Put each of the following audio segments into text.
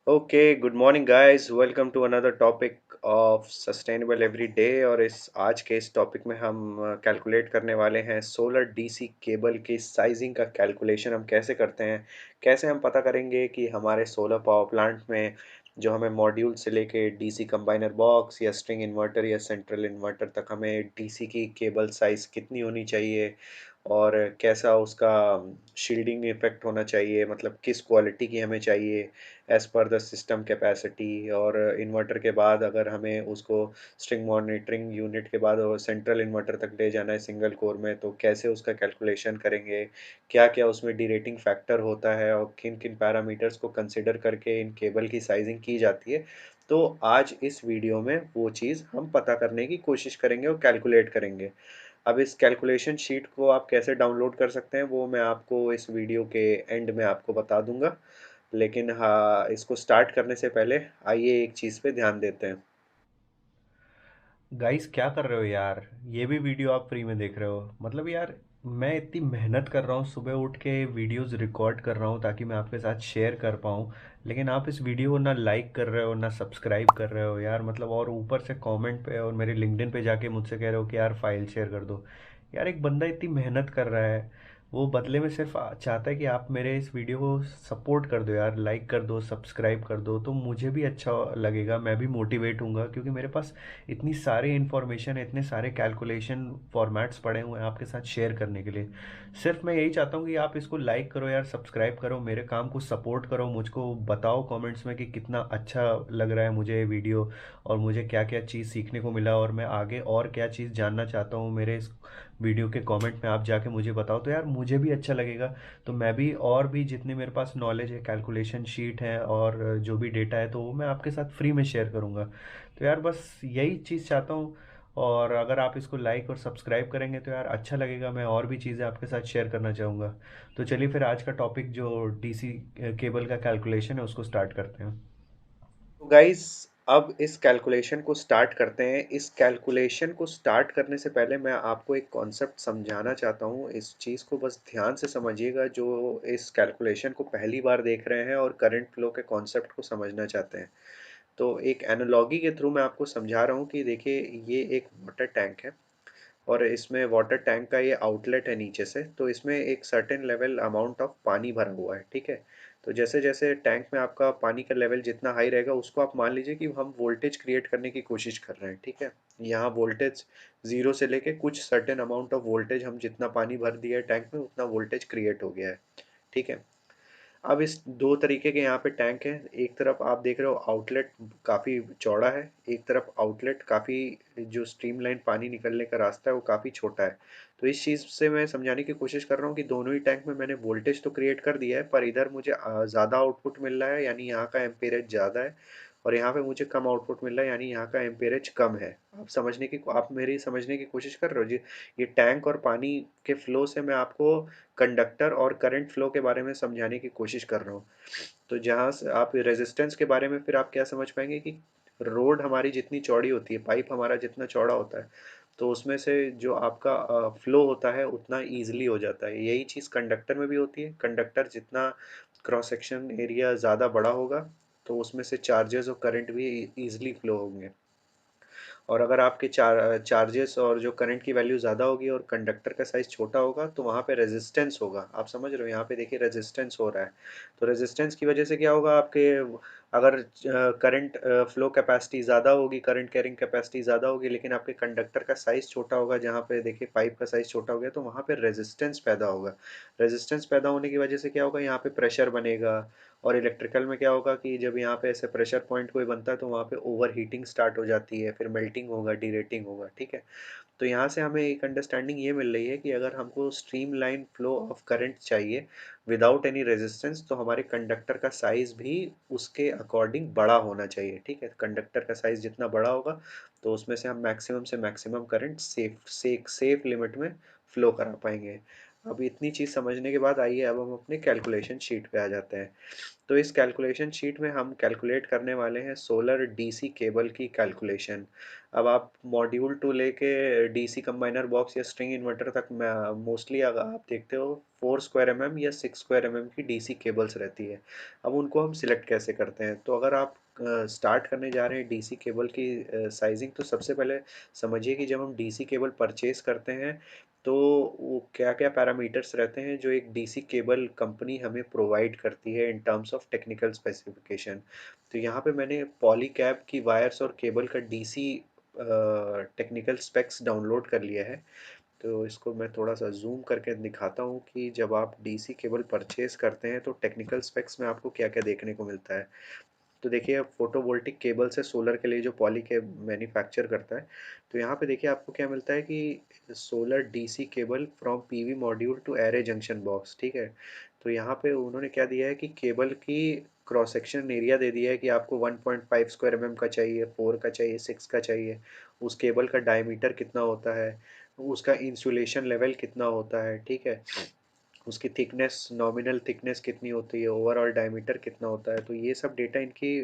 Okay, good morning guys. Welcome to another topic of sustainable everyday. और इस आज के इस टॉपिक में हम कैलकुलेट करने वाले हैं सोलर डीसी केबल की साइजिंग का कैलकुलेशन हम कैसे करते हैं। कैसे हम पता करेंगे कि हमारे सोलर पावर प्लांट में जो हमें मॉड्यूल से लेके डीसी कंबाइनर बॉक्स या स्ट्रिंग इन्वर्टर या सेंट्रल इन्वर्टर तक हमें डीसी की केबल साइज़ कितनी होनी चाहिए, और कैसा उसका शील्डिंग इफेक्ट होना चाहिए, मतलब किस क्वालिटी की हमें चाहिए as per the system capacity. और इन्वर्टर के बाद अगर हमें उसको स्ट्रिंग मॉनिटरिंग यूनिट के बाद और सेंट्रल इन्वर्टर तक ले जाना है सिंगल कोर में, तो कैसे उसका कैलकुलेशन करेंगे, क्या क्या उसमें डीरेटिंग फैक्टर होता है और किन किन पैरामीटर्स को कंसिडर करके इन केबल की साइजिंग की जाती है। तो आज इस वीडियो में वो चीज़ हम पता करने की कोशिश करेंगे और कैलकुलेट करेंगे। अब इस कैलकुलेशन शीट को आप कैसे डाउनलोड कर सकते हैं वो मैं आपको इस वीडियो के एंड में आपको बता दूंगा। लेकिन हाँ, इसको स्टार्ट करने से पहले आइए एक चीज़ पे ध्यान देते हैं। गाइस क्या कर रहे हो यार। ये भी वीडियो आप फ्री में देख रहे हो? मतलब यार, मैं इतनी मेहनत कर रहा हूँ, सुबह उठ के वीडियोस रिकॉर्ड कर रहा हूँ ताकि मैं आपके साथ शेयर कर पाऊँ। लेकिन आप इस वीडियो को ना लाइक कर रहे हो ना सब्सक्राइब कर रहे हो यार। मतलब और ऊपर से कमेंट पे और मेरे लिंक्डइन पे जाके मुझसे कह रहे हो कि यार फाइल शेयर कर दो। यार एक बंदा इतनी मेहनत कर रहा है, वो बदले में सिर्फ चाहता है कि आप मेरे इस वीडियो को सपोर्ट कर दो यार, लाइक कर दो, सब्सक्राइब कर दो, तो मुझे भी अच्छा लगेगा, मैं भी मोटिवेट हूँगा। क्योंकि मेरे पास इतनी सारी इन्फॉर्मेशन है, इतने सारे कैलकुलेशन फॉर्मेट्स पड़े हुए हैं आपके साथ शेयर करने के लिए। सिर्फ मैं यही चाहता हूँ कि आप इसको लाइक करो यार, सब्सक्राइब करो, मेरे काम को सपोर्ट करो, मुझको बताओ कमेंट्स में कि कितना अच्छा लग रहा है मुझे ये वीडियो, और मुझे क्या क्या चीज़ सीखने को मिला, और मैं आगे और क्या चीज़ जानना चाहता हूँ। मेरे इस वीडियो के कमेंट में आप जाके मुझे बताओ तो यार मुझे भी अच्छा लगेगा। तो मैं भी और भी जितने मेरे पास नॉलेज है, कैलकुलेशन शीट है और जो भी डेटा है, तो वो मैं आपके साथ फ्री में शेयर करूँगा। तो यार बस यही चीज़ चाहता हूँ। और अगर आप इसको लाइक और सब्सक्राइब करेंगे तो यार अच्छा लगेगा, मैं और भी चीज़ें आपके साथ शेयर करना चाहूँगा। तो चलिए फिर आज का टॉपिक जो डीसी केबल का कैलकुलेशन है उसको स्टार्ट करते हैं। तो गाइस, अब इस कैलकुलेशन को स्टार्ट करते हैं। इस कैलकुलेशन को स्टार्ट करने से पहले मैं आपको एक कॉन्सेप्ट समझाना चाहता हूँ। इस चीज़ को बस ध्यान से समझिएगा जो इस कैलकुलेशन को पहली बार देख रहे हैं और करंट फ्लो के कॉन्सेप्ट को समझना चाहते हैं। तो एक एनालॉजी के थ्रू मैं आपको समझा रहा हूँ कि देखिए, ये एक वाटर टैंक है और इसमें वाटर टैंक का ये आउटलेट है नीचे से, तो इसमें एक सर्टेन लेवल अमाउंट ऑफ पानी भरा हुआ है, ठीक है। तो जैसे जैसे टैंक में आपका पानी का लेवल जितना हाई रहेगा, उसको आप मान लीजिए कि हम वोल्टेज क्रिएट करने की कोशिश कर रहे हैं, ठीक है। यहाँ वोल्टेज जीरो से लेके कुछ सर्टेन अमाउंट ऑफ वोल्टेज, हम जितना पानी भर दिया है टैंक में उतना वोल्टेज क्रिएट हो गया है, ठीक है। अब इस दो तरीके के यहाँ पे टैंक हैं। एक तरफ आप देख रहे हो आउटलेट काफ़ी चौड़ा है, एक तरफ आउटलेट काफ़ी, जो स्ट्रीमलाइन पानी निकलने का रास्ता है वो काफ़ी छोटा है। तो इस चीज़ से मैं समझाने की कोशिश कर रहा हूँ कि दोनों ही टैंक में मैंने वोल्टेज तो क्रिएट कर दिया है, पर इधर मुझे ज़्यादा आउटपुट मिल रहा है, यानी यहाँ का एम्पेरेज ज़्यादा है, और यहाँ पे मुझे कम आउटपुट मिल रहा है, यानी यहाँ का एम्पेरेज कम है। आप मेरी समझने की कोशिश कर रहे हो जी। ये टैंक और पानी के फ्लो से मैं आपको कंडक्टर और करंट फ्लो के बारे में समझाने की कोशिश कर रहा हूँ। तो जहाँ से आप रेजिस्टेंस के बारे में फिर आप क्या समझ पाएंगे कि रोड हमारी जितनी चौड़ी होती है, पाइप हमारा जितना चौड़ा होता है, तो उसमें से जो आपका फ्लो होता है उतना ईजिली हो जाता है। यही चीज़ कंडक्टर में भी होती है। कंडक्टर जितना क्रॉस सेक्शन एरिया ज़्यादा बड़ा होगा, तो उसमें से चार्जेस और करंट भी ईजिली फ्लो होंगे। और अगर आपके चार्जेस और जो करंट की वैल्यू ज़्यादा होगी और कंडक्टर का साइज़ छोटा होगा, तो वहाँ पे रेजिस्टेंस होगा। आप समझ रहे हो, यहाँ पे देखिए रेजिस्टेंस हो रहा है। तो रेजिस्टेंस की वजह से क्या होगा, आपके अगर करंट फ्लो कैपेसिटी ज़्यादा होगी, करंट कैरिंग कैपेसिटी ज़्यादा होगी, लेकिन आपके कंडक्टर का साइज़ छोटा होगा, जहाँ पे देखिए पाइप का साइज़ छोटा हो गया, तो वहाँ पे रेजिस्टेंस पैदा होगा। रेजिस्टेंस पैदा होने की वजह से क्या होगा, यहाँ पे प्रेशर बनेगा। और इलेक्ट्रिकल में क्या होगा कि जब यहाँ पे ऐसे प्रेशर पॉइंट कोई बनता है, तो वहाँ पे ओवर हीटिंग स्टार्ट हो जाती है, फिर मेल्टिंग होगा, डीरेटिंग होगा, ठीक है। तो यहाँ से हमें एक अंडरस्टैंडिंग ये मिल रही है कि अगर हमको stream line flow of current चाहिए विदाउट एनी रेजिस्टेंस, तो हमारे कंडक्टर का साइज भी उसके अकॉर्डिंग बड़ा होना चाहिए, ठीक है। कंडक्टर का साइज जितना बड़ा होगा, तो उसमें से हम मैक्सिमम से मैक्सिमम करंट सेफ लिमिट में फ्लो करा पाएंगे। अब इतनी चीज़ समझने के बाद आइए अब हम अपने कैलकुलेशन शीट पे आ जाते हैं। तो इस कैलकुलेशन शीट में हम कैलकुलेट करने वाले हैं सोलर डीसी केबल की कैलकुलेशन। अब आप मॉड्यूल टू लेके डीसी कंबाइनर बॉक्स या स्ट्रिंग इन्वर्टर तक मोस्टली अगर आप देखते हो 4 स्क्वायर या 6 स्क्वायर की डीसी केबल्स रहती है। अब उनको हम सिलेक्ट कैसे करते हैं, तो अगर आप स्टार्ट करने जा रहे हैं डीसी केबल की साइजिंग, तो सबसे पहले समझिए कि जब हम डीसी केबल परचेज करते हैं तो वो क्या-क्या पैरामीटर्स रहते हैं जो एक डीसी केबल कंपनी हमें प्रोवाइड करती है in terms of technical specification. तो यहाँ पे मैंने पॉलीकैब की वायर्स और केबल का डीसी टेक्निकल स्पेक्स डाउनलोड कर लिया है। तो इसको मैं थोड़ा-सा ज़ूम करके दिखाता हूँ कि जब आप डीसी केबल परचेज़ करते हैं तो टेक्निकल स्पेक्स में आपको क्या-क्या देखने को मिलता है। तो देखिए अब फोटोवोल्टिक केबल्स है सोलर के लिए जो पॉलीकैब मैन्युफैक्चर करता है। तो यहाँ पे देखिए आपको क्या मिलता है कि solar DC cable from PV module to array junction box, ठीक है। तो यहाँ पे उन्होंने क्या दिया है कि केबल की क्रॉस सेक्शन एरिया दे दिया है कि आपको 1.5 स्क्वायर का चाहिए, 4 का चाहिए, 6 का चाहिए। उस केबल का डायमीटर कितना होता है, उसका इंसुलेशन लेवल कितना होता है, ठीक है। उसकी थिकनेस, नॉमिनल थिकनेस कितनी होती है, ओवरऑल डायमीटर कितना होता है, तो ये सब डेटा इनकी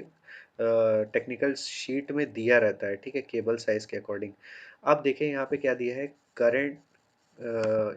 टेक्निकल शीट में दिया रहता है, ठीक है, केबल साइज के अकॉर्डिंग। अब देखिए यहाँ पे क्या दिया है, करंट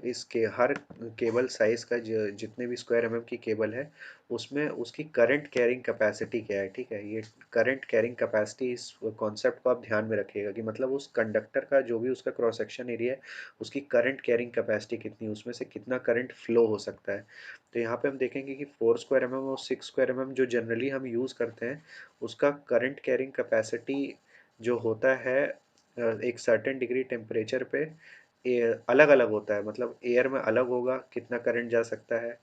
इसके हर केबल साइज का जितने भी स्क्वायर की केबल है उसमें उसकी करंट कैरिंग कैपेसिटी क्या है, ठीक है। ये करंट कैरिंग कैपेसिटी, इस कॉन्सेप्ट को आप ध्यान में रखिएगा कि मतलब उस कंडक्टर का जो भी उसका क्रॉस सेक्शन एरिया है उसकी करंट कैरिंग कैपेसिटी कितनी, उसमें से कितना करंट फ्लो हो सकता है। तो यहाँ पे हम देखेंगे कि 4 स्क्वायर और 6 स्क्वायर जो जनरली हम यूज़ करते हैं उसका करंट कैरिंग कैपेसिटी जो होता है एक सर्टेन डिग्री टेम्परेचर पे अलग अलग होता है, मतलब एयर में अलग होगा कितना करंट जा सकता है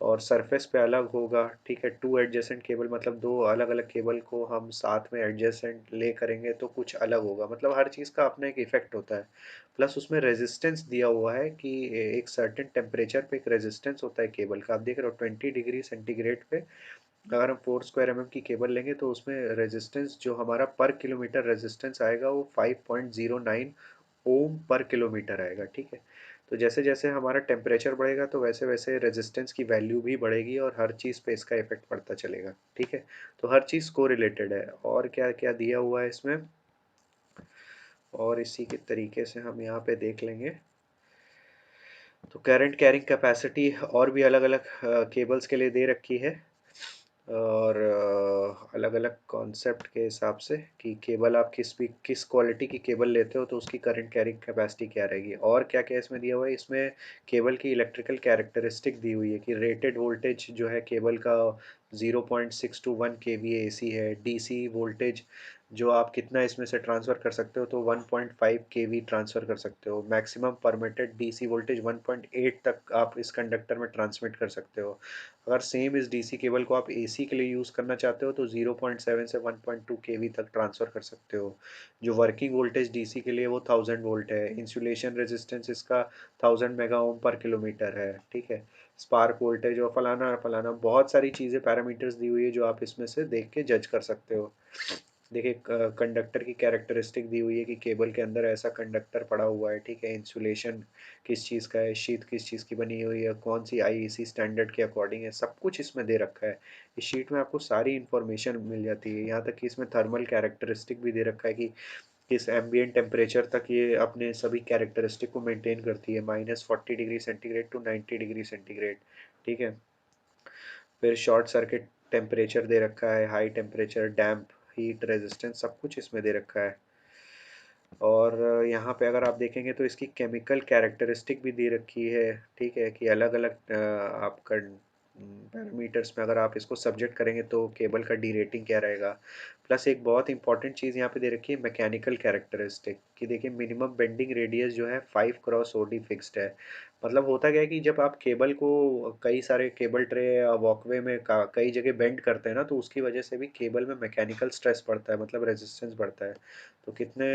और सरफेस पे अलग होगा, ठीक है। टू एडजेसेंट केबल मतलब दो अलग अलग केबल को हम साथ में एडजेसेंट ले करेंगे तो कुछ अलग होगा, मतलब हर चीज़ का अपना एक इफेक्ट होता है। प्लस उसमें रेजिस्टेंस दिया हुआ है कि एक सर्टेन टेम्परेचर पे एक रेजिस्टेंस होता है केबल का, आप देख रहे हो 20 डिग्री सेंटीग्रेड पे अगर हम 4 स्क्वायर की केबल लेंगे तो उसमें रेजिस्टेंस जो हमारा पर किलोमीटर रेजिस्टेंस आएगा वो 5.09 ओम पर किलोमीटर आएगा, ठीक है। तो जैसे जैसे हमारा टेम्परेचर बढ़ेगा तो वैसे वैसे रेजिस्टेंस की वैल्यू भी बढ़ेगी और हर चीज़ पे इसका इफेक्ट पड़ता चलेगा, ठीक है। तो हर चीज़ को रिलेटेड है और क्या क्या दिया हुआ है इसमें, और इसी के तरीके से हम यहाँ पे देख लेंगे। तो करंट कैरिंग कैपेसिटी और भी अलग अलग केबल्स के लिए दे रखी है और अलग अलग कॉन्सेप्ट के हिसाब से कि केबल आप किस क्वालिटी की केबल लेते हो तो उसकी करंट कैरिंग कैपेसिटी क्या रहेगी और क्या क्या इसमें दिया हुआ है। इसमें केबल की इलेक्ट्रिकल कैरेक्टरिस्टिक दी हुई है कि रेटेड वोल्टेज जो है केबल का 0.6 to 1 kVA AC है। डीसी वोल्टेज जो आप कितना इसमें से ट्रांसफ़र कर सकते हो तो 1.5 kV ट्रांसफ़र कर सकते हो। मैक्सिमम परमिटेड डीसी वोल्टेज 1.8 तक आप इस कंडक्टर में ट्रांसमिट कर सकते हो। अगर सेम इस डीसी केबल को आप एसी के लिए यूज़ करना चाहते हो तो 0.7 से 1.2 केवी तक ट्रांसफ़र कर सकते हो। जो वर्किंग वोल्टेज डीसी के लिए वो 1000 वोल्ट है। इंसुलेशन रेजिस्टेंस इसका 1000 मेगा ओम पर किलोमीटर है, ठीक है। स्पार्क वोल्टेज और फलाना फलाना बहुत सारी चीज़ें पैरामीटर्स दी हुई है जो आप इसमें से देख के जज कर सकते हो। देखिए कंडक्टर की कैरेक्टरिस्टिक दी हुई है कि केबल के अंदर ऐसा कंडक्टर पड़ा हुआ है, ठीक है। इंसुलेशन किस चीज़ का है, शीट किस चीज़ की बनी हुई है, कौन सी आईईसी स्टैंडर्ड के अकॉर्डिंग है, सब कुछ इसमें दे रखा है। इस शीट में आपको सारी इन्फॉर्मेशन मिल जाती है, यहाँ तक कि इसमें थर्मल कैरेक्टरिस्टिक भी दे रखा है कि किस एम्बियंट टेम्परेचर तक ये अपने सभी कैरेक्टरिस्टिक को मेंटेन करती है, -40 degree centigrade to 90 degree centigrade, ठीक है। फिर शॉर्ट सर्किट टेम्परेचर दे रखा है, high temperature, damp, heat resistance, सब कुछ इसमें दे रखा है। और यहाँ पे अगर आप देखेंगे तो इसकी केमिकल कैरेक्टरिस्टिक भी दे रखी है, ठीक है, कि अलग अलग आपका पैरामीटर्स में अगर आप इसको सब्जेक्ट करेंगे तो केबल का डी रेटिंग क्या रहेगा। प्लस एक बहुत इंपॉर्टेंट चीज़ यहाँ पे दे रखी है मैकेनिकल कैरेक्टरिस्टिक कि देखिए मिनिमम बेंडिंग रेडियस जो है 5 × OD फिक्स्ड है। मतलब होता क्या है कि जब आप केबल को कई सारे केबल ट्रे या वॉकवे में कई जगह बेंड करते हैं ना तो उसकी वजह से भी केबल में मैकेनिकल स्ट्रेस बढ़ता है, मतलब रेजिस्टेंस बढ़ता है। तो कितने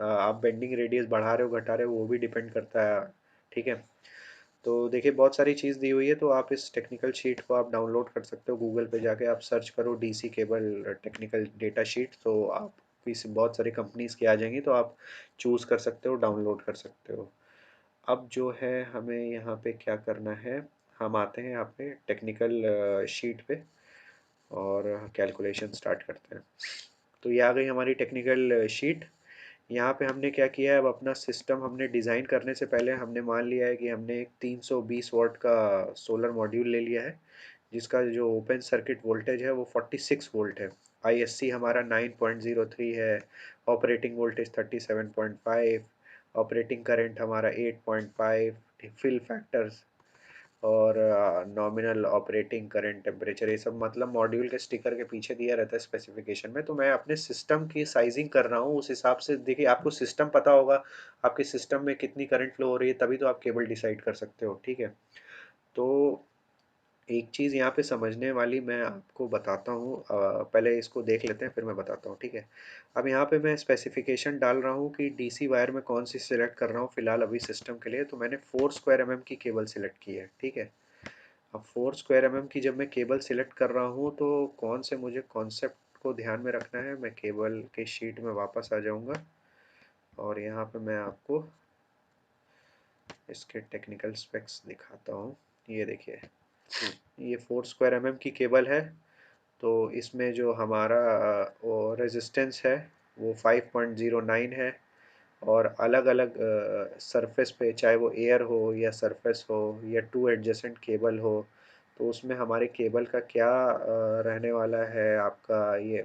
आप बेंडिंग रेडियस बढ़ा रहे हो घटा रहे हो वो भी डिपेंड करता है, ठीक है। तो देखिए बहुत सारी चीज़ दी हुई है तो आप इस टेक्निकल शीट को आप डाउनलोड कर सकते हो गूगल पे जाके, आप सर्च करो DC cable technical data sheet तो आप इस बहुत सारी कंपनीज की आ जाएंगी तो आप चूज़ कर सकते हो, डाउनलोड कर सकते हो। अब जो है हमें यहाँ पे क्या करना है, हम आते हैं यहाँ पे टेक्निकल शीट पे और कैलकुलेशन स्टार्ट करते हैं। तो ये आ गई हमारी टेक्निकल शीट। यहाँ पे हमने क्या किया है, अब अपना सिस्टम हमने डिज़ाइन करने से पहले हमने मान लिया है कि हमने एक 320 वॉट का सोलर मॉड्यूल ले लिया है, जिसका जो ओपन सर्किट वोल्टेज है वो 46 वोल्ट है। आईएससी हमारा 9.03 है, ऑपरेटिंग वोल्टेज 37.5, ऑपरेटिंग करंट हमारा 8.5, फिल फैक्टर्स और नॉमिनल ऑपरेटिंग करंट टेम्परेचर, ये सब मतलब मॉड्यूल के स्टिकर के पीछे दिया रहता है स्पेसिफिकेशन में। तो मैं अपने सिस्टम की साइजिंग कर रहा हूँ उस हिसाब से। देखिए आपको सिस्टम पता होगा, आपके सिस्टम में कितनी करंट फ्लो हो रही है, तभी तो आप केबल डिसाइड कर सकते हो, ठीक है। तो एक चीज़ यहाँ पे समझने वाली मैं आपको बताता हूँ, पहले इसको देख लेते हैं फिर मैं बताता हूँ, ठीक है। अब यहाँ पे मैं स्पेसिफिकेशन डाल रहा हूँ कि डीसी वायर में कौन सी सिलेक्ट कर रहा हूँ फिलहाल अभी सिस्टम के लिए। तो मैंने 4 स्क्वायर की केबल सिलेक्ट की है, ठीक है। अब 4 स्क्वायर की जब मैं केबल सिलेक्ट कर रहा हूँ तो कौन से मुझे कॉन्सेप्ट को ध्यान में रखना है, मैं केबल के शीट में वापस आ जाऊँगा और यहाँ पे मैं आपको इसके टेक्निकल स्पेक्स दिखाता हूँ। ये देखिए, ये 4 स्क्वायर की केबल है। तो इसमें जो हमारा वो रेजिस्टेंस है वो 5.09 है। और अलग अलग सरफेस पे, चाहे वो एयर हो या सरफेस हो या टू एडजेसेंट केबल हो, तो उसमें हमारे केबल का क्या रहने वाला है आपका ये,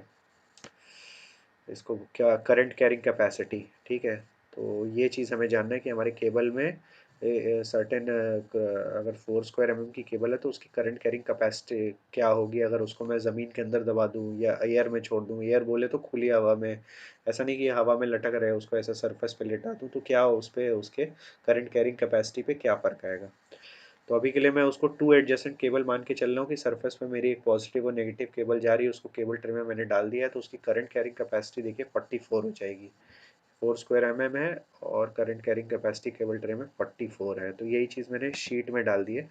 इसको क्या, करंट कैरिंग कैपेसिटी, ठीक है। तो ये चीज़ हमें जानना है कि हमारे केबल में सर्टेन, अगर 4 स्क्वायर की केबल है तो उसकी करंट कैरिंग कैपेसिटी क्या होगी अगर उसको मैं ज़मीन के अंदर दबा दूँ या एयर में छोड़ दूँ। एयर बोले तो खुली हवा में, ऐसा नहीं कि हवा में लटक रहे, उसको ऐसा सरफेस पे लेटा दूँ तो क्या उस पे उसके करंट कैरिंग कैपेसिटी पे क्या फ़र्क आएगा। तो अभी के लिए मैं उसको टू एडजेसेंट केबल मान के चल रहा हूँ कि सरफेस पे मेरी एक पॉजिटिव और नेगेटिव केबल जा रही है, उसको केबल ट्रे में मैंने डाल दिया है, तो उसकी करंट कैरिंग कैपेसिटी देखिए 44 हो जाएगी। 4 स्क्वायर है और current carrying capacity cable tray में 44 है। तो यही चीज़ मैंने शीट में डाल दी है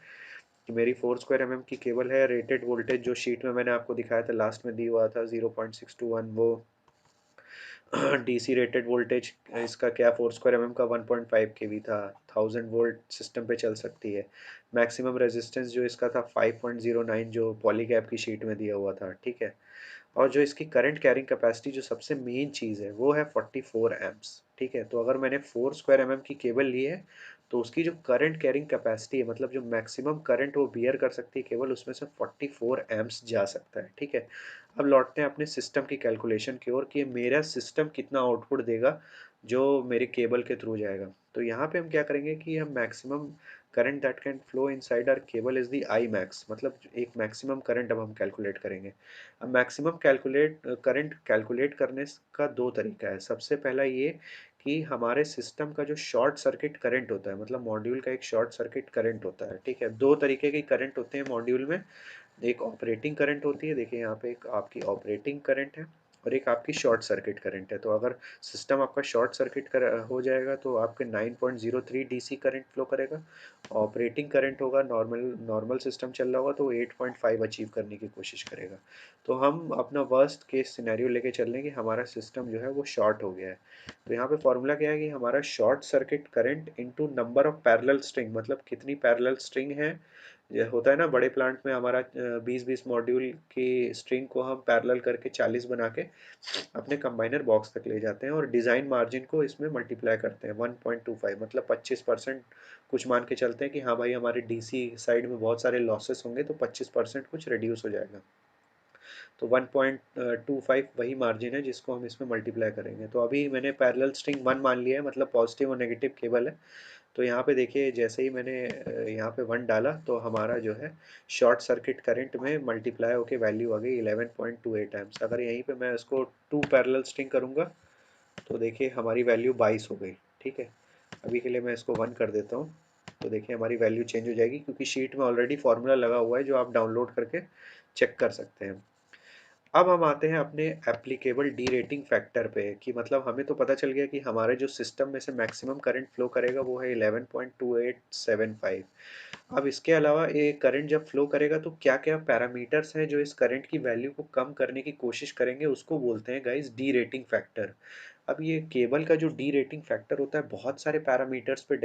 कि मेरी 4 स्क्वायर की केबल है। रेटेड वोल्टेज जो शीट में मैंने आपको दिखाया था लास्ट में दिया हुआ था 0.621, वो डीसी रेटेड वोल्टेज इसका क्या 4 स्क्वायर का 1.5 केवी था, 1000 वोल्ट सिस्टम पे चल सकती है। मैक्सिमम रेजिस्टेंस जो इसका था 5.09, जो पॉलीगैप की शीट में दिया हुआ था, ठीक है। और जो इसकी करंट कैरिंग कैपेसिटी जो सबसे मेन चीज़ है वो है 44 एम्प्स, ठीक है। तो अगर मैंने 4 स्क्वायर की केबल ली है तो उसकी जो करंट कैरिंग कैपेसिटी है, मतलब जो मैक्सिमम करंट वो बियर कर सकती है केबल, उसमें से 44 एम्प्स जा सकता है, ठीक है। अब लौटते हैं अपने सिस्टम की कैलकुलेशन की ओर कि मेरा सिस्टम कितना आउटपुट देगा जो मेरे केबल के थ्रू जाएगा। तो यहाँ पे हम क्या करेंगे कि हम maximum current that can flow inside our cable is the I max, मतलब एक मैक्सिमम करंट अब हम कैलकुलेट करेंगे। अब मैक्सिमम कैलकुलेट करंट कैलकुलेट करने का दो तरीका है। सबसे पहला ये कि हमारे सिस्टम का जो शॉर्ट सर्किट करंट होता है, मतलब मॉड्यूल का एक शॉर्ट सर्किट करंट होता है, ठीक है। दो तरीके के करंट होते हैं मॉड्यूल में, एक ऑपरेटिंग करंट होती है, देखिए यहाँ पे एक आपकी ऑपरेटिंग करंट है और एक आपकी शॉर्ट सर्किट करंट है। तो अगर सिस्टम आपका शॉर्ट सर्किट कर हो जाएगा तो आपके 9.03 डीसी करंट फ्लो करेगा। ऑपरेटिंग करंट होगा, नॉर्मल नॉर्मल सिस्टम चल रहा होगा तो वो 8.5 अचीव करने की कोशिश करेगा। तो हम अपना वर्स्ट केस सिनेरियो लेके चल रहे हैं कि हमारा सिस्टम जो है वो शॉर्ट हो गया है। तो यहाँ पे फॉर्मूला क्या है कि हमारा short circuit current into number of parallel string, मतलब कितनी पैरेलल स्ट्रिंग है। ये होता है ना बड़े प्लांट में हमारा 20-20 मॉड्यूल की स्ट्रिंग को हम पैरेलल करके 40 बना के अपने कंबाइनर बॉक्स तक ले जाते हैं और डिज़ाइन मार्जिन को इसमें मल्टीप्लाई करते हैं 1.25, मतलब 25% कुछ मान के चलते हैं कि हाँ भाई हमारे डीसी साइड में बहुत सारे लॉसेस होंगे तो 25% कुछ रिड्यूस हो जाएगा। तो 1.25 वही मार्जिन है जिसको हम इसमें मल्टीप्लाई करेंगे। तो अभी मैंने पैरेलल स्ट्रिंग 1 मान लिया है, मतलब पॉजिटिव और नेगेटिव केबल है। तो यहाँ पे देखिए जैसे ही मैंने यहाँ पे 1 डाला तो हमारा जो है शॉर्ट सर्किट करंट में मल्टीप्लाई होके वैल्यू आ गई 11.28 एम्प्स। अगर यहीं पे मैं इसको 2 पैरेलल स्ट्रिंग करूँगा तो देखिए हमारी वैल्यू 22 हो गई, ठीक है। अभी के लिए मैं इसको 1 कर देता हूँ। तो देखिए हमारी वैल्यू चेंज हो जाएगी क्योंकि शीट में ऑलरेडी फार्मूला लगा हुआ है जो आप डाउनलोड करके चेक कर सकते हैं। अब हम आते हैं अपने एप्लीकेबल डी रेटिंग फैक्टर पे कि मतलब हमें तो पता चल गया कि हमारे जो सिस्टम में से मैक्सिमम करंट फ्लो करेगा वो है 11.2875। अब इसके अलावा ये करंट जब फ्लो करेगा तो क्या क्या पैरामीटर्स हैं जो इस करंट की वैल्यू को कम करने की कोशिश करेंगे, उसको बोलते हैं गाइस डी रेटिंग फैक्टर। अब ये केबल का जो डी रेटिंग फैक्टर होता है बहुत सारे पैरामीटर्स पे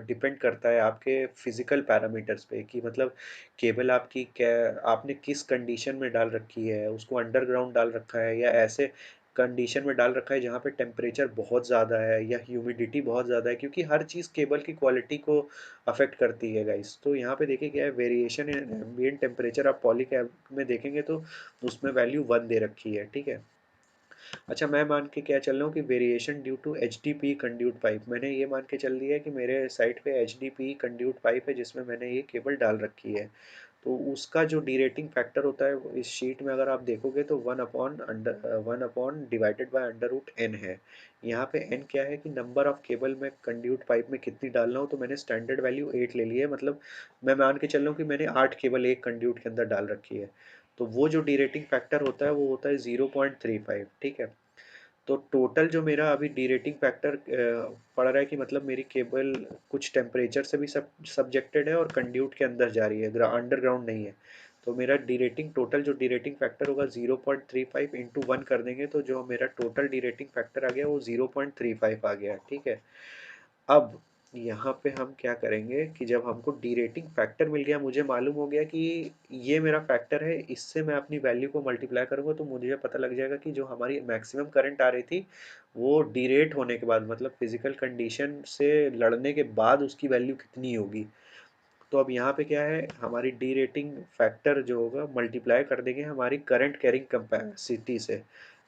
डिपेंड करता है, आपके फिजिकल पैरामीटर्स पे, कि मतलब केबल आपकी क्या, आपने किस कंडीशन में डाल रखी है, उसको अंडरग्राउंड डाल रखा है या ऐसे कंडीशन में डाल रखा है जहाँ पे टेम्परेचर बहुत ज़्यादा है या ह्यूमिडिटी बहुत ज़्यादा है, क्योंकि हर चीज़ केबल की क्वालिटी को अफेक्ट करती है गाइस। तो यहाँ पे देखिए क्या है, वेरिएशन इन एम्बिएंट टेम्परेचर आप पॉलीकैब में देखेंगे तो उसमें वैल्यू 1 दे रखी है, ठीक है। अच्छा, मैं मान के क्या चल रहा हूँ कि variation due to H D P conduit pipe, मैंने ये मान के चल दिया है कि मेरे साइट पे H D P conduit pipe है जिसमें मैंने ये केबल डाल रखी है। तो उसका जो डीरेटिंग फैक्टर होता है इस शीट में अगर आप देखोगे तो 1 upon divided by under root n है। यहाँ पे एन क्या है कि नंबर ऑफ केबल में कंड्यूट पाइप में कितनी डालना हो, तो मैंने स्टैंडर्ड वैल्यू 8 ले ली है, मतलब मैं मान के चल रहा हूँ कि मैंने 8 केबल एक कंड्यूट के अंदर डाल रखी है। तो वो जो डीरेटिंग फैक्टर होता है वो होता है 0.35, ठीक है। तो टोटल जो मेरा अभी डीरेटिंग फैक्टर पड़ रहा है कि मतलब मेरी केबल कुछ टेम्परेचर से भी सब्जेक्टेड है और कंड्यूट के अंदर जा रही है, अंडरग्राउंड नहीं है। तो मेरा डीरेटिंग टोटल जो डीरेटिंग फैक्टर होगा 0.35 इंटू 1 कर देंगे तो जो मेरा टोटल डीरेटिंग फैक्टर आ गया वो 0.35 आ गया, ठीक है। अब यहाँ पे हम क्या करेंगे कि जब हमको डीरेटिंग फैक्टर मिल गया, मुझे मालूम हो गया कि ये मेरा फैक्टर है, इससे मैं अपनी वैल्यू को मल्टीप्लाई करूँगा तो मुझे पता लग जाएगा कि जो हमारी मैक्सिमम करंट आ रही थी वो डीरेट होने के बाद, मतलब फिजिकल कंडीशन से लड़ने के बाद उसकी वैल्यू कितनी होगी। तो अब यहाँ पे क्या है, हमारी डी रेटिंग फैक्टर जो होगा मल्टीप्लाई कर देंगे हमारी करंट कैरिंग कैपेसिटी से।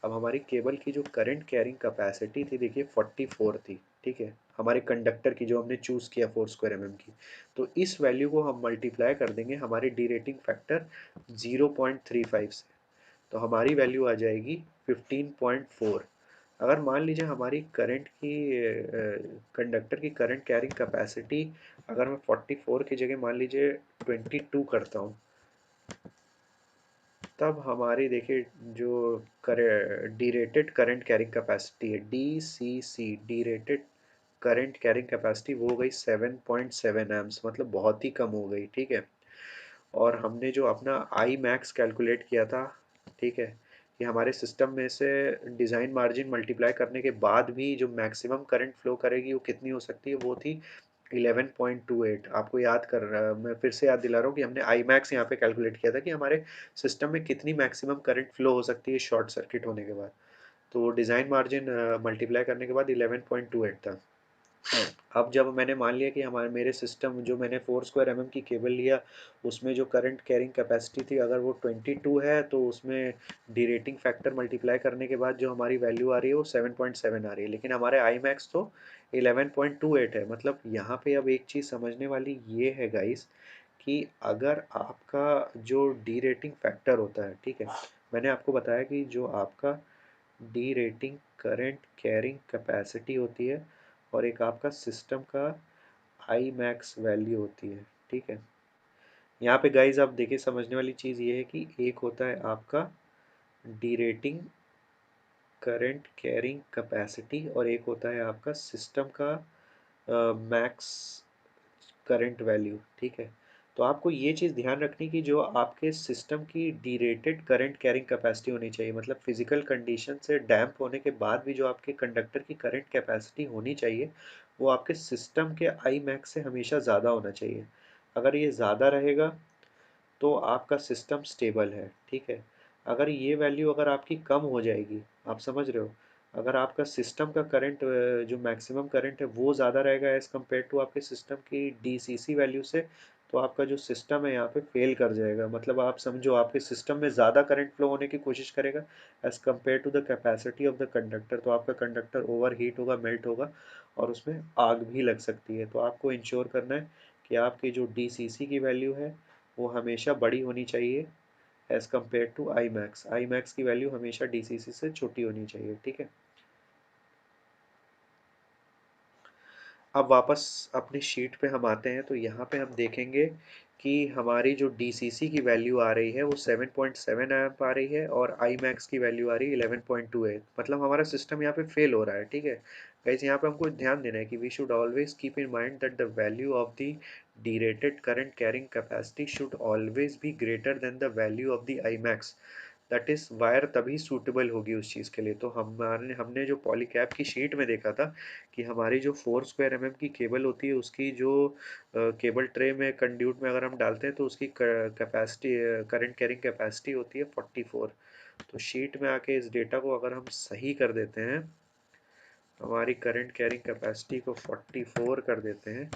अब हमारी केबल की जो करंट कैरिंग कैपेसिटी थी देखिए 44 थी, ठीक है, हमारे कंडक्टर की जो हमने चूज़ किया 4² mm की। तो इस वैल्यू को हम मल्टीप्लाई कर देंगे हमारी डी रेटिंग फैक्टर 0.35 से, तो हमारी वैल्यू आ जाएगी 15.4। अगर मान लीजिए हमारी करंट की कंडक्टर की करंट कैरिंग कैपेसिटी अगर मैं 44 की जगह मान लीजिए 22 करता हूँ, तब हमारी देखिए जो डीरेटेड करंट कैरिंग कैपेसिटी है, डी सी सी डीरेटेड करंट कैरिंग कैपेसिटी, वो हो गई 7.7 एम्स, मतलब बहुत ही कम हो गई, ठीक है। और हमने जो अपना आई मैक्स कैलकुलेट किया था, ठीक है, कि हमारे सिस्टम में से डिज़ाइन मार्जिन मल्टीप्लाई करने के बाद भी जो मैक्सिमम करंट फ्लो करेगी वो कितनी हो सकती है, वो थी 11.28। आपको याद कर रहा, मैं फिर से याद दिला रहा हूँ कि हमने आई मैक्स यहाँ पे कैलकुलेट किया था कि हमारे सिस्टम में कितनी मैक्सिमम करंट फ्लो हो सकती है शॉर्ट सर्किट होने के बाद। तो डिज़ाइन मार्जिन मल्टीप्लाई करने के बाद 11.28 था। अब जब मैंने मान लिया कि हमारे मेरे सिस्टम जो मैंने 4² mm की केबल लिया उसमें जो करंट कैरिंग कैपेसिटी थी अगर वो 22 है, तो उसमें डीरेटिंग फैक्टर मल्टीप्लाई करने के बाद जो हमारी वैल्यू आ रही है वो 7.7 आ रही है, लेकिन हमारे आई मैक्स तो 11.28 है। मतलब यहाँ पे अब एक चीज़ समझने वाली ये है गाइस कि अगर आपका जो डीरेटिंग फैक्टर होता है, ठीक है, मैंने आपको बताया कि जो आपका D rating current carrying capacity होती है और एक आपका सिस्टम का आई मैक्स वैल्यू होती है, ठीक है। यहाँ पे गाइज आप देखिए समझने वाली चीज़ ये है कि एक होता है आपका D rating current carrying capacity और एक होता है आपका सिस्टम का मैक्स करंट वैल्यू, ठीक है। तो आपको ये चीज़ ध्यान रखनी कि जो आपके सिस्टम की डीरेटेड करंट कैरिंग कैपेसिटी होनी चाहिए, मतलब फिजिकल कंडीशन से डैम्प होने के बाद भी जो आपके कंडक्टर की करंट कैपेसिटी होनी चाहिए वो आपके सिस्टम के आई मैक्स से हमेशा ज़्यादा होना चाहिए। अगर ये ज़्यादा रहेगा तो आपका सिस्टम स्टेबल है, ठीक है। अगर ये वैल्यू अगर आपकी कम हो जाएगी, आप समझ रहे हो, अगर आपका सिस्टम का करंट जो मैक्सिमम करंट है वो ज़्यादा रहेगा एज़ कम्पेयर टू आपके सिस्टम की डीसीसी वैल्यू से, तो आपका जो सिस्टम है यहाँ पे फेल कर जाएगा। मतलब आप समझो आपके सिस्टम में ज़्यादा करंट फ्लो होने की कोशिश करेगा as compare to the capacity of the conductor, तो आपका कंडक्टर ओवर हीट होगा, मेल्ट होगा और उसमें आग भी लग सकती है। तो आपको इंश्योर करना है कि आपकी जो डीसीसी की वैल्यू है वो हमेशा बड़ी होनी चाहिए as compare to I max. I max की वैल्यू हमेशा डीसीसी से छोटी होनी चाहिए, ठीक है। अब वापस अपनी शीट पे हम आते हैं तो यहाँ पे हम देखेंगे कि हमारी जो डीसीसी की वैल्यू आ रही है वो 7.7 एम्प आ रही है और आई मैक्स की वैल्यू आ रही है 11.28, मतलब हमारा सिस्टम यहाँ पे फेल हो रहा है, ठीक है। गाइस यहाँ पे हमको ध्यान देना है कि we should always keep in mind that the value of the derated current carrying capacity should always be greater than the value of the I max. That is wire तभी सूटेबल होगी उस चीज़ के लिए। तो हमारे हमने जो पॉलीकैब की शीट में देखा था कि हमारी जो 4 स्क्वायर एमएम की केबल होती है उसकी जो केबल ट्रे में कंड्यूट में अगर हम डालते हैं तो उसकी कैपेसिटी करंट कैरिंग कैपेसिटी होती है 44। तो शीट में आके इस डेटा को अगर हम सही कर देते हैं, हमारी करंट कैरिंग कैपेसिटी को 44 कर देते हैं,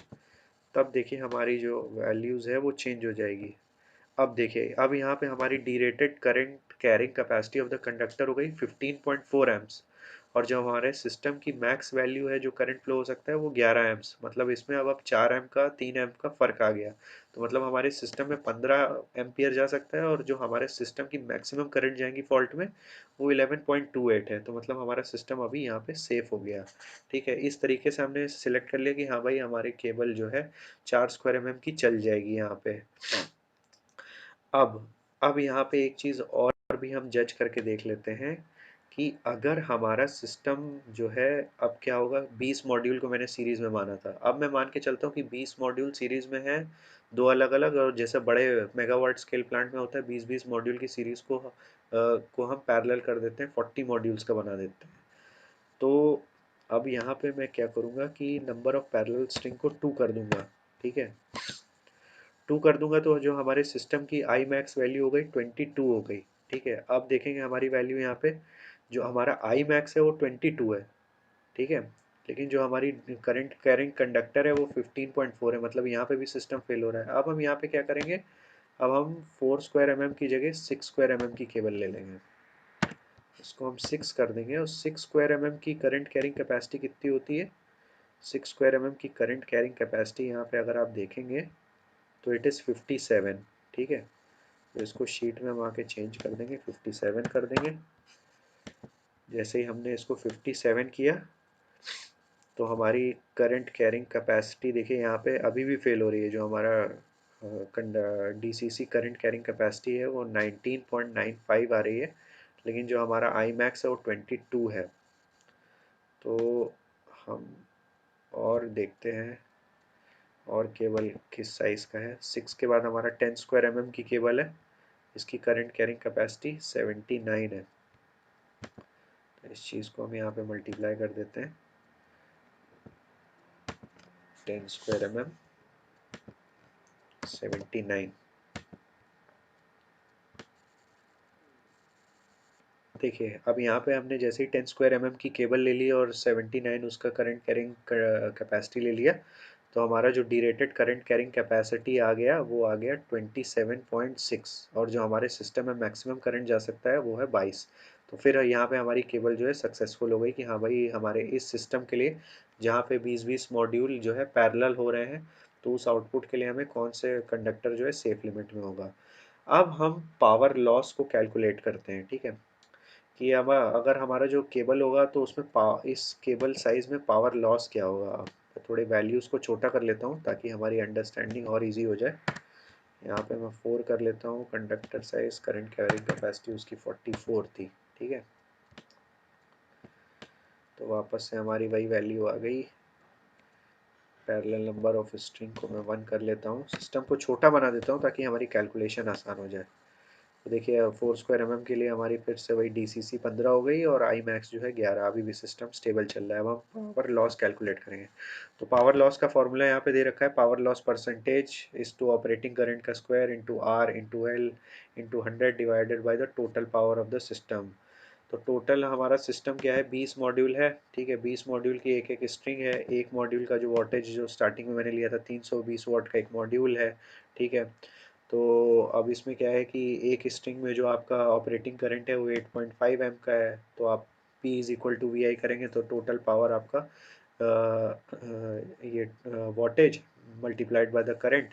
तब देखिए हमारी जो वैल्यूज़ है वो चेंज हो जाएगी। अब देखिए, अब यहाँ पे हमारी derated current carrying capacity of the conductor हो गई 15.4 एम्प्स, और जो हमारे सिस्टम की मैक्स वैल्यू है जो करंट फ्लो हो सकता है वो 11 एम्प्स। मतलब इसमें अब 4 एम्प का 3 एम्प का फर्क आ गया। तो मतलब हमारे सिस्टम में 15 एम्पियर जा सकता है, और जो हमारे सिस्टम की मैक्सिमम करंट जाएंगी फॉल्ट में वो 11.28 है। तो मतलब हमारा सिस्टम अभी यहाँ पे सेफ हो गया। ठीक है, इस तरीके से हमने सिलेक्ट कर लिया कि हाँ भाई हमारी केबल जो है 4 स्क्वायर एमएम की चल जाएगी यहाँ पे। अब अब यहाँ पे एक चीज़ और भी हम जज करके देख लेते हैं कि अगर हमारा सिस्टम जो है, अब क्या होगा, 20 मॉड्यूल को मैंने सीरीज़ में माना था, अब मैं मान के चलता हूँ कि 20 मॉड्यूल सीरीज़ में है, दो अलग अलग, और जैसे बड़े मेगावाट स्केल प्लांट में होता है 20-20 मॉड्यूल की सीरीज़ को हम पैरेलल कर देते हैं, 40 मॉड्यूल्स का बना देते हैं। तो अब यहाँ पे मैं क्या करूँगा कि नंबर ऑफ पैरेलल स्ट्रिंग को 2 कर दूंगा। ठीक है, 2 कर दूंगा तो जो हमारे सिस्टम की आई मैक्स वैल्यू हो गई 22 हो गई। ठीक है, अब देखेंगे हमारी वैल्यू यहाँ पे, जो हमारा आई मैक्स है वो 22 है। ठीक है, लेकिन जो हमारी करंट कैरिंग कंडक्टर है वो 15.4 है, मतलब यहाँ पे भी सिस्टम फेल हो रहा है। अब हम यहाँ पे क्या करेंगे, अब हम 4 स्क्वायर एमएम की जगह 6 स्क्वायर एमएम की केबल ले लेंगे। इसको हम 6 कर देंगे, और 6 स्क्वायर एमएम की करंट कैरिंग कैपेसिटी कितनी होती है, 6 स्क्वायर एमएम की करंट कैरिंग कैपेसिटी यहाँ पे अगर आप देखेंगे तो इट इज़ 57। ठीक है, तो इसको शीट में हम आके चेंज कर देंगे, 57 कर देंगे। जैसे ही हमने इसको 57 किया तो हमारी करंट कैरिंग कैपेसिटी देखिए यहाँ पे अभी भी फेल हो रही है। जो हमारा डीसीसी करंट कैरिंग कैपेसिटी है वो 19.95 आ रही है, लेकिन जो हमारा आई मैक्स है वो 22 है। तो हम और देखते हैं और केबल किस साइज़ का है। 6 के बाद हमारा 10 स्क्वायर एमएम की केबल है, इसकी करंट कैरिंग कैपेसिटी 79 है। तो इस चीज़ को हम यहाँ पे मल्टीप्लाई कर देते हैं, 10 स्क्वायर एमएम 79। देखिए अब यहाँ पे हमने जैसे ही 10 स्क्वायर एमएम की केबल ले ली और 79 उसका करंट कैरिंग कैपेसिटी ले लिया, तो हमारा जो डीरेटेड करंट कैरिंग कैपेसिटी आ गया वो आ गया 27.6, और जो हमारे सिस्टम में मैक्सिमम करंट जा सकता है वो है 22। तो फिर यहाँ पे हमारी केबल जो है सक्सेसफुल हो गई कि हाँ भाई हमारे इस सिस्टम के लिए जहाँ पे 20-20 मॉड्यूल जो है पैरेलल हो रहे हैं, तो उस आउटपुट के लिए हमें कौन से कंडक्टर जो है सेफ लिमिट में होगा। अब हम पावर लॉस को कैलकुलेट करते हैं। ठीक है, कि अब अगर हमारा जो केबल होगा तो उसमें इस केबल साइज़ में पावर लॉस क्या होगा। मैं थोड़े वैल्यूज़ को छोटा कर लेता हूँ ताकि हमारी अंडरस्टैंडिंग और इजी हो जाए। यहाँ पे मैं 4 कर लेता हूँ, conductor size current carrying capacity उसकी 44 थी। ठीक है, तो वापस से हमारी वही वैल्यू आ गई। पैरेलल नंबर ऑफ स्ट्रिंग को मैं 1 कर लेता हूँ, सिस्टम को छोटा बना देता हूँ ताकि हमारी कैलकुलेशन आसान हो जाए। तो देखिए 4 स्क्वायर एमएम के लिए हमारी फिर से वही डीसीसी 15 हो गई और आई मैक्स जो है 11। अभी भी सिस्टम स्टेबल चल रहा है। अब हम पावर लॉस कैलकुलेट करेंगे। तो पावर लॉस का फॉर्मूला यहाँ पे दे रखा है, power loss percentage is to operating current का square into R into L into 100 divided by the total power of the system. तो टोटल हमारा सिस्टम क्या है, 20 मॉड्यूल है। ठीक है, 20 मॉड्यूल की एक एक स्ट्रिंग है। एक मॉड्यूल का जो वोल्टेज जो स्टार्टिंग में मैंने लिया था 320 वाट का एक मॉड्यूल है। ठीक है, तो अब इसमें क्या है कि एक स्ट्रिंग में जो आपका ऑपरेटिंग करंट है वो 8.5 एम्प का है। तो आप P is equal to V I करेंगे तो टोटल पावर आपका ये wattage multiplied by the current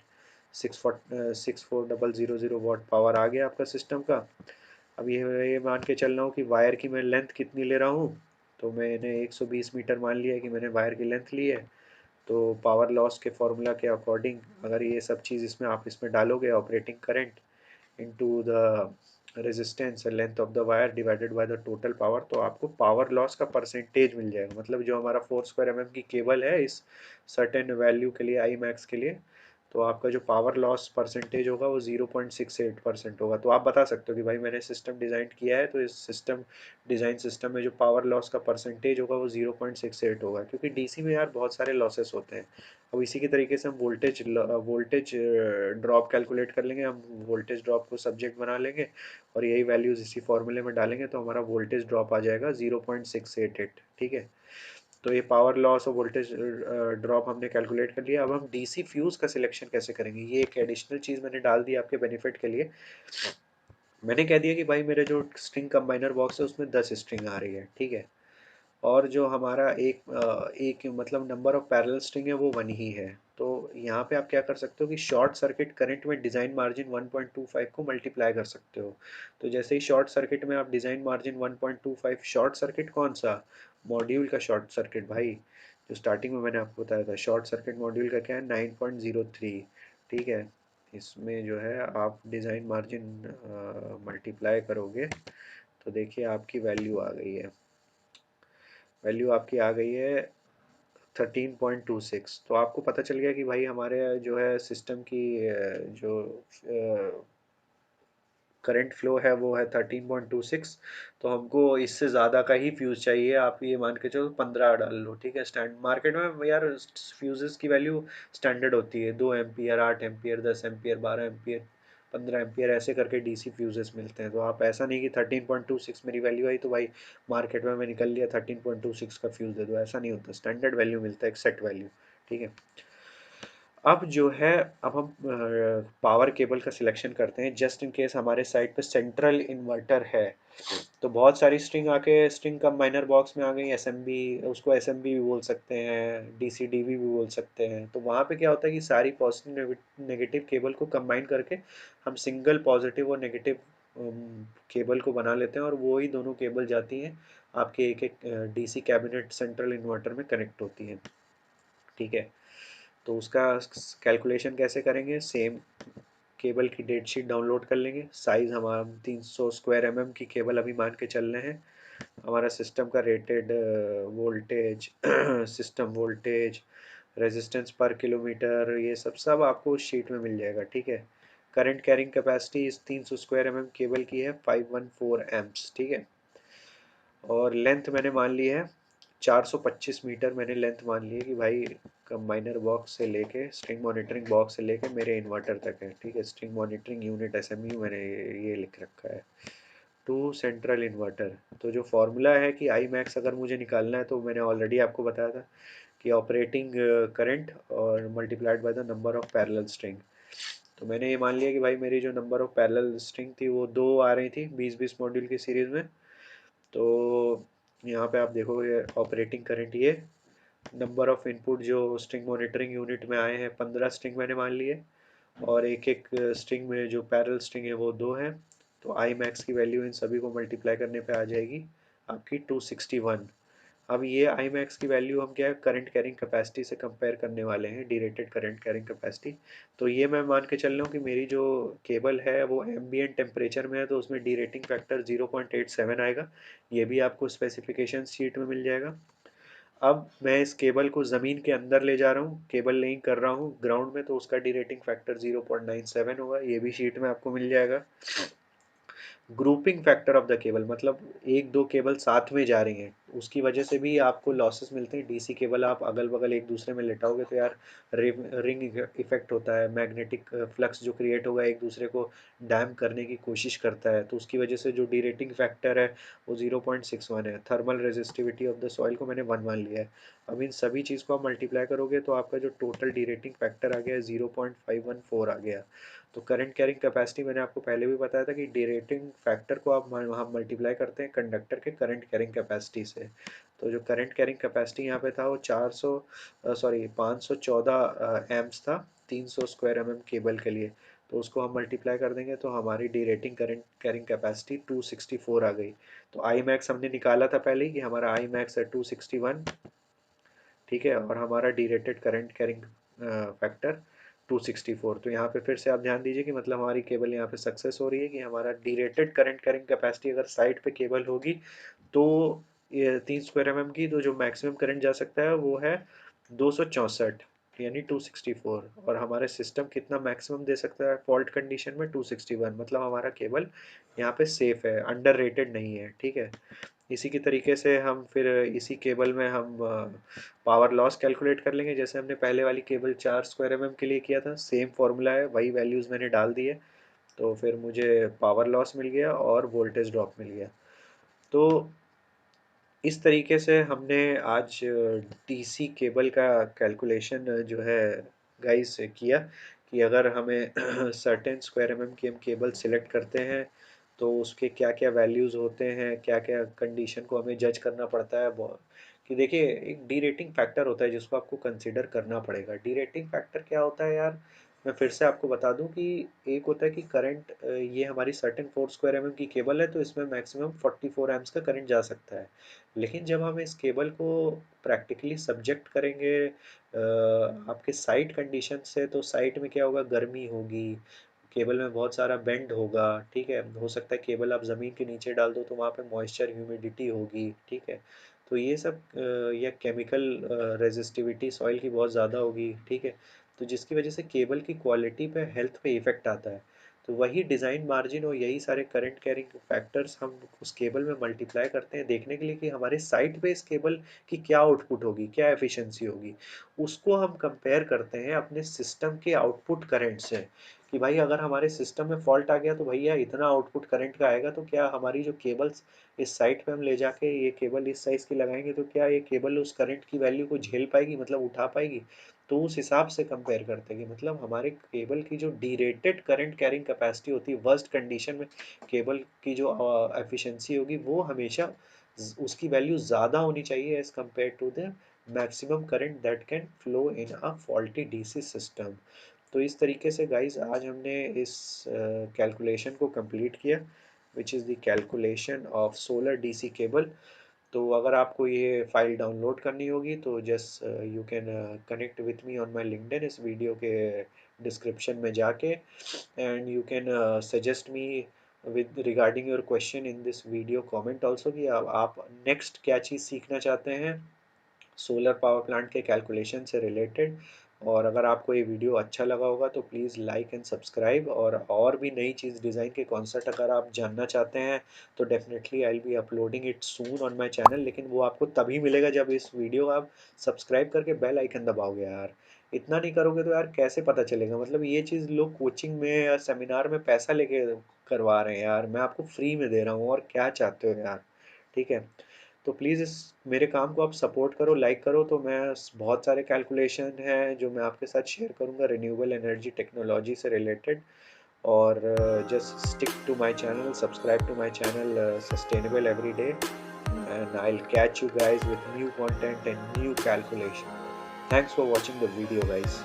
64000 watt power आ गया आपका सिस्टम का। अब ये मान के चल रहा हूँ कि वायर की मैं लेंथ कितनी ले रहा हूँ। तो मैंने 120 मीटर मान लिया है कि मैंने वायर की लेंथ ली है। तो पावर लॉस के फॉर्मूला के अकॉर्डिंग अगर ये सब चीज़ इसमें आप इसमें डालोगे, operating current into the resistance length of the wire divided by the total power, तो आपको पावर लॉस का परसेंटेज मिल जाएगा। मतलब जो हमारा 4 स्क्वायर एमएम की केबल है इस सर्टेन वैल्यू के लिए, आई मैक्स के लिए, तो आपका जो पावर लॉस परसेंटेज होगा वो 0.68% होगा। तो आप बता सकते हो कि भाई मैंने सिस्टम डिज़ाइन किया है, तो इस डिज़ाइन सिस्टम में जो पावर लॉस का परसेंटेज होगा वो 0.68 होगा, क्योंकि डीसी में यार बहुत सारे लॉसेस होते हैं। अब इसी के तरीके से हम वोल्टेज ड्रॉप कैलकुलेट कर लेंगे। हम वोल्टेज ड्रॉप को सब्जेक्ट बना लेंगे और यही वैल्यूज़ इसी फॉर्मूले में डालेंगे, तो हमारा वोल्टेज ड्रॉप आ जाएगा 0.688। ठीक है, तो ये पावर लॉस और वोल्टेज ड्रॉप हमने कैलकुलेट कर लिया। अब हम डीसी फ्यूज़ का सिलेक्शन कैसे करेंगे, ये एक एडिशनल चीज़ मैंने डाल दी आपके बेनिफिट के लिए। मैंने कह दिया कि भाई मेरे जो स्ट्रिंग कंबाइनर बॉक्स है उसमें 10 स्ट्रिंग आ रही है, ठीक है, और जो हमारा एक मतलब नंबर ऑफ पैरेलल स्ट्रिंग है वो 1 ही है। तो यहाँ पे आप क्या कर सकते हो कि शॉर्ट सर्किट करंट में डिज़ाइन मार्जिन 1.25 को मल्टीप्लाई कर सकते हो। तो जैसे ही शॉर्ट सर्किट में आप डिज़ाइन मार्जिन 1.25, शॉर्ट सर्किट कौन सा, मॉड्यूल का शॉर्ट सर्किट भाई, जो स्टार्टिंग में मैंने आपको बताया था, शॉर्ट सर्किट मॉड्यूल का क्या है 9.03। ठीक है, इसमें जो है आप डिज़ाइन मार्जिन मल्टीप्लाई करोगे तो देखिए आपकी वैल्यू आ गई है, वैल्यू आपकी आ गई है 13.26। तो आपको पता चल गया कि भाई हमारे जो है सिस्टम की जो करंट फ्लो है वो है 13.26। तो हमको इससे ज़्यादा का ही फ्यूज़ चाहिए। आप ये मान के चलो 15 डाल लो, ठीक है। स्टैंड मार्केट में यार फ्यूज़ेस की वैल्यू स्टैंडर्ड होती है, 2 ampere, 8 ampere, 10 ampere, 12 ampere, 15 ampere, ऐसे करके डीसी फ्यूजेस मिलते हैं। तो आप ऐसा नहीं कि 13.26 मेरी वैल्यू आई तो भाई मार्केट में मैं निकल लिया 13.26 का फ्यूज़ दे दो, ऐसा नहीं होता। स्टैंडर्ड वैल्यू मिलता है, एक सेट वैल्यू, ठीक है। अब जो है, अब हम पावर केबल का सिलेक्शन करते हैं, जस्ट इन केस हमारे साइड पे सेंट्रल इन्वर्टर है। तो बहुत सारी स्ट्रिंग आके स्ट्रिंग कंबाइनर बॉक्स में आ गई, एसएमबी, उसको एसएमबी भी बोल सकते हैं, डीसीडीवी भी बोल सकते हैं। तो वहाँ पे क्या होता है कि सारी पॉजिटिव नेगेटिव केबल को कंबाइन करके हम सिंगल पॉजिटिव और नेगेटिव केबल को बना लेते हैं, और वो ही दोनों केबल जाती हैं आपके एक एक डीसी कैबिनेट सेंट्रल इन्वर्टर में कनेक्ट होती हैं, ठीक है। तो उसका कैलकुलेशन कैसे करेंगे, सेम केबल की डेट शीट डाउनलोड कर लेंगे। साइज़ हमारा 300 स्क्वायर की केबल अभी मान के चल रहे हैं। हमारा सिस्टम का rated voltage system voltage, resistance पर किलोमीटर, ये सब सब आपको उस शीट में मिल जाएगा, ठीक है। करंट कैरिंग कैपेसिटी इस 300 स्क्वायर केबल की है 514 एम्प्स, ठीक है। और लेंथ मैंने मान ली है 425 मीटर, मैंने लेंथ मान ली है कि भाई कंबाइनर बॉक्स से लेके स्ट्रिंग मॉनिटरिंग बॉक्स से लेके मेरे इन्वर्टर तक है, ठीक है। स्ट्रिंग मॉनिटरिंग यूनिट एसएमयू मैंने ये लिख रखा है टू सेंट्रल इन्वर्टर। तो जो फॉर्मूला है कि आई मैक्स अगर मुझे निकालना है, तो मैंने ऑलरेडी आपको बताया था कि ऑपरेटिंग करंट और multiplied by the number of parallel string. तो मैंने ये मान लिया कि भाई मेरी जो नंबर ऑफ पैरेलल स्ट्रिंग थी वो 2 आ रही थी 20-20 मॉड्यूल की सीरीज़ में। तो यहाँ पे आप देखोगे ऑपरेटिंग करंट, ये नंबर ऑफ इनपुट जो स्ट्रिंग मॉनिटरिंग यूनिट में आए हैं 15 स्ट्रिंग मैंने मान लिए, और एक एक स्ट्रिंग में जो पैरेलल स्ट्रिंग है वो 2 है। तो आई मैक्स की वैल्यू इन सभी को मल्टीप्लाई करने पे आ जाएगी आपकी 261। अब ये आई मैक्स की वैल्यू हम क्या है करंट कैरिंग कैपेसिटी से कंपेयर करने वाले हैं, डी करंट कैरिंग कैपेसिटी। तो ये मैं मान के चल रहा हूँ कि मेरी जो केबल है वो एम्बिएंट टेम्परेचर में है, तो उसमें डी रेटिंग फैक्टर 0.87 आएगा। ये भी आपको स्पेसिफिकेशन शीट में मिल जाएगा। अब मैं इस केबल को ज़मीन के अंदर ले जा रहा हूँ, केबल लिंक कर रहा हूँ ग्राउंड में, तो उसका डी रेटिंग फैक्टर 0.97 होगा, ये भी शीट में आपको मिल जाएगा। Grouping factor of the cable, मतलब एक दो केबल साथ में जा रही हैं, उसकी वजह से भी आपको लॉसेस मिलते हैं। डीसी केबल आप अगल बगल एक दूसरे में लेटाओगे तो यार रिंग इफेक्ट होता है, मैग्नेटिक फ्लक्स जो क्रिएट होगा एक दूसरे को डैम करने की कोशिश करता है, तो उसकी वजह से जो डी रेटिंग फैक्टर है वो 0.61 है। Thermal resistivity of the soil को मैंने 1 मान लिया है। अब इन सभी चीज़ को आप मल्टीप्लाई करोगे तो आपका जो टोटल डी रेटिंग फैक्टर आ गया है 0.514 आ गया। तो करंट कैरिंग कैपेसिटी मैंने आपको पहले भी बताया था कि डी रेटिंग फैक्टर को आप वहाँ मल्टीप्लाई करते हैं कंडक्टर के करंट कैरिंग कैपेसिटी से। तो जो करंट कैरिंग कैपेसिटी यहाँ पे था वो 514 एम्प्स था 300 स्क्वायर केबल के लिए। तो उसको हम मल्टीप्लाई कर देंगे तो हमारी D rating current carrying capacity 264 आ गई। तो आई मैक्स हमने निकाला था पहले ही कि हमारा आई मैक्स है 261, ठीक है, और हमारा D rated current carrying factor 264। तो यहाँ पे फिर से आप ध्यान दीजिए कि मतलब हमारी केबल यहाँ पे सक्सेस हो रही है कि हमारा D rated current carrying capacity अगर साइड पे केबल होगी तो ये 3 स्क्वायर की तो जो मैक्सिमम करंट जा सकता है वो है 264, यानी 264, और हमारे सिस्टम कितना मैक्सिमम दे सकता है फॉल्ट कंडीशन में? 261, मतलब हमारा केबल यहाँ पे सेफ है, अंडर रेटेड नहीं है, ठीक है। इसी की तरीके से हम फिर इसी केबल में हम पावर लॉस कैलकुलेट कर लेंगे, जैसे हमने पहले वाली केबल 4 स्क्वायर mm के लिए किया था, सेम फॉर्मूला है, वही वैल्यूज़ मैंने डाल दिए। तो फिर मुझे पावर लॉस मिल गया और वोल्टेज ड्रॉप मिल गया। तो इस तरीके से हमने आज डीसी केबल का कैलकुलेशन जो है गाइस किया, कि अगर हमें सर्टेन स्क्वायर एमएम की हम केबल सिलेक्ट करते हैं तो उसके क्या क्या वैल्यूज़ होते हैं, क्या क्या कंडीशन को हमें जज करना पड़ता है। कि देखिए, एक डी रेटिंग फैक्टर होता है जिसको आपको कंसिडर करना पड़ेगा। डी रेटिंग फैक्टर क्या होता है यार? मैं फिर से आपको बता दूं कि एक होता है कि करंट, ये हमारी सर्टेन 4 स्क्वायर एमएम की केबल है तो इसमें मैक्सिमम 44 एम्प्स का करंट जा सकता है। लेकिन जब हम इस केबल को प्रैक्टिकली सब्जेक्ट करेंगे आपके साइट कंडीशन से, तो साइट में क्या होगा? गर्मी होगी, केबल में बहुत सारा बेंड होगा, ठीक है। हो सकता है केबल आप ज़मीन के नीचे डाल दो तो वहाँ पे मॉइस्चर ह्यूमिडिटी होगी, ठीक है। तो ये सब या केमिकल रेजिस्टिविटी सॉइल की बहुत ज़्यादा होगी, ठीक है। तो जिसकी वजह से केबल की क्वालिटी पे, हेल्थ पे इफ़ेक्ट आता है। तो वही डिज़ाइन मार्जिन और यही सारे करंट कैरिंग फैक्टर्स हम उस केबल में मल्टीप्लाई करते हैं, देखने के लिए कि हमारे साइट पे इस केबल की क्या आउटपुट होगी, क्या एफिशिएंसी होगी। उसको हम कंपेयर करते हैं अपने सिस्टम के आउटपुट करंट से, कि भाई अगर हमारे सिस्टम में फॉल्ट आ गया तो भैया इतना आउटपुट करंट का आएगा, तो क्या हमारी जो केबल्स इस साइट पे हम ले जाके ये केबल इस साइज़ की लगाएंगे तो क्या ये केबल उस करंट की वैल्यू को झेल पाएगी, मतलब उठा पाएगी? तो उस हिसाब से कंपेयर करते हैं कि मतलब हमारे केबल की जो डीरेटेड करंट कैरिंग कैपेसिटी होती है, वर्स्ट कंडीशन में केबल की जो एफिशिएंसी होगी, वो हमेशा उसकी वैल्यू ज़्यादा होनी चाहिए as compare to the maximum current that can flow in a faulty DC system. तो इस तरीके से गाइज आज हमने इस कैलकुलेशन को कंप्लीट किया, which is the calculation of solar DC cable. तो अगर आपको ये फाइल डाउनलोड करनी होगी तो just you can connect with me on my LinkedIn, इस वीडियो के डिस्क्रिप्शन में जाके, and you can suggest me with regarding your question in this video comment also, कि आप नेक्स्ट क्या चीज़ सीखना चाहते हैं सोलर पावर प्लांट के कैलकुलेशन से रिलेटेड। और अगर आपको ये वीडियो अच्छा लगा होगा तो प्लीज़ लाइक एंड सब्सक्राइब, और भी नई चीज़ डिज़ाइन के कॉन्सेप्ट अगर आप जानना चाहते हैं तो definitely I will be uploading it soon on my channel. लेकिन वो आपको तभी मिलेगा जब इस वीडियो आप सब्सक्राइब करके बेल आइकन दबाओगे यार। इतना नहीं करोगे तो यार कैसे पता चलेगा? मतलब ये चीज़ लोग कोचिंग में या सेमिनार में पैसा लेके करवा रहे हैं यार, मैं आपको फ्री में दे रहा हूँ, और क्या चाहते हो यार? ठीक है। तो प्लीज़ इस मेरे काम को आप सपोर्ट करो, लाइक करो, तो मैं बहुत सारे कैलकुलेशन हैं जो मैं आपके साथ शेयर करूंगा रिन्यूएबल एनर्जी टेक्नोलॉजी से रिलेटेड। और just stick to my channel, subscribe to my channel sustainable every day, and I will catch you guys with new content and new calculation. Thanks for watching the video guys.